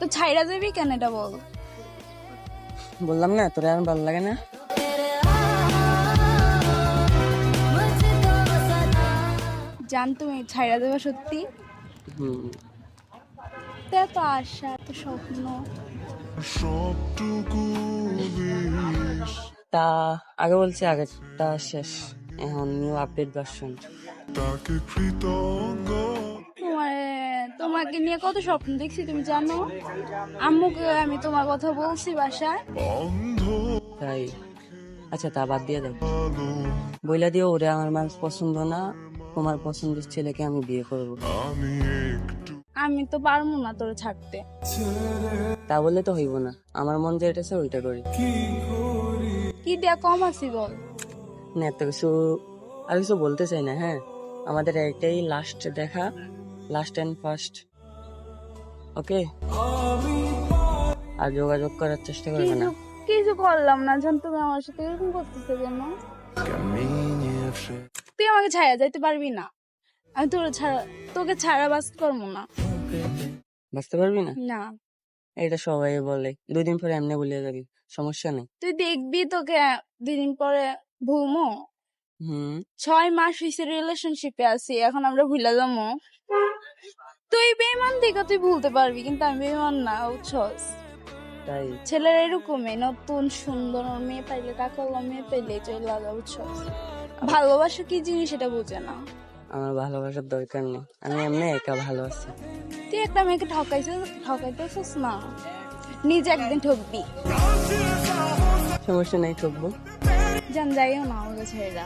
তো ছাইরা যাবি কেন এটা বল। বললাম না তোরে আমার ভালো লাগে না। জান তুমি ছাইরা দেবা সত্যি? হুম। এত আশা এত স্বপ্ন। তা আগে বলছি আগেরটা শেষ, এখন নিউ আপডেট ভার্সন। তোমাকে নিয়ে কত স্বপ্ন দেখছি তুমি জানো। আম্মুকে আমি তোমার কথা বলছি বাসায়। তাই? আচ্ছা তা বাদ দিয়ে দাও, বইলা দিও ওরে আমার মানুষ পছন্দ না, তোমার পছন্দের ছেলেকে আমি বিয়ে করবো। আমি তো পারবো না তোরে ছাড়তে। তা বললে তো হইব না, আমার মন যেটা ওইটা করি। কি দেয়া কম আছি বল। না এত কিছু আর কিছু বলতে চাই না। হ্যাঁ, আমাদের একটাই লাস্ট দেখা, লাস্ট এন্ড ফার্স্ট। ওকে, আর যোগাযোগ করার চেষ্টা করবে না। কিছু করলাম না জান, তুমি আমার সাথে এরকম করতেছো কেন? তুই আমাকে ছাড়া যাইতে পারবি না, আমি তোকে ছাড়া বাস করবো না। বুঝতে পারবি না? না এটা সবাই বলে, 2 দিন পরে এমনি ভুলে যাবি, সমস্যা নেই। তুই দেখবি তোকে 2 দিন পরে ভুলমো। 6 মাস হয়েছে রিলেশনশিপে আছি, এখন আমরা ভুলে যাবো? তুই বেমান দিকে তুই ভুলতে পারবি, কিন্তু আমি বেমান না, বুঝছস? তাই? ছেলেরা এরকমই, নতুন সুন্দর মেয়ে পাইলে টাকাওয়ালা মেয়ে পাইলে চলে লাগা, বুঝছস? ভালোবাসা কি জিনিস এটা বুঝে না। আমার ভালোবাসার দরকার নেই, আমি এমনি একা ভালো আছি। তুই একটা মেয়েকে ঠকাইতেছিস না, নিজে একদিন ঠকবি। সমস্যা নেই, ঠকবো। জান যাইও না আমাকে ছেড়া।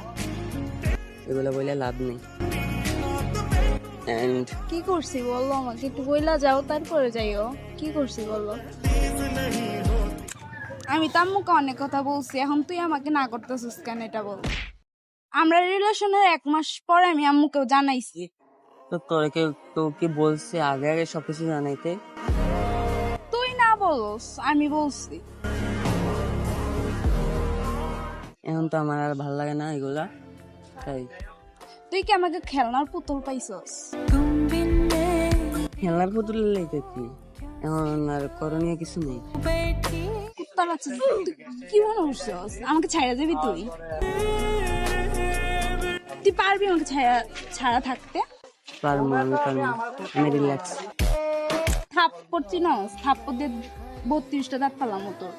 এগুলো বলে লাভ নেই। এন্ড কি করছি বললো, আমাকে একটু বইলা যাও তারপরে যাইও। কি করছি বললো? আমি তো আম্মুকে অনেক কথা বলছি, এখন তুই আমাকে না করতেছিস কেন এটা বল। আমরা রিলেশনের 1 মাস পরে আমি আম্মুকেও জানাইছি। তো তোরে কেউ তো কি বলছে আগে আগে সবকিছু জানাইতে? তুই না বলস, আমি বলছি। এখন তো আমার আর ভালো লাগে না এগুলা, তাই। তুই কি আমাকে খেলনার পুতুল পাইছস? খেলার পুতুল লেগে কি, এখন আর করণীয় কিছু নেই। কুত্তার বাচ্চা, তুই কি মনে করছস আমাকে ছাড়া যাবি তুই? তুই পারবি আমাকে ছাড়া থাকতে? পারবো, আমি পারবো, আমি রিল্যাক্স। থাপ্পড় চিনস? থাপ্পড় দিয়ে 32টা দাঁত পালাম তোর।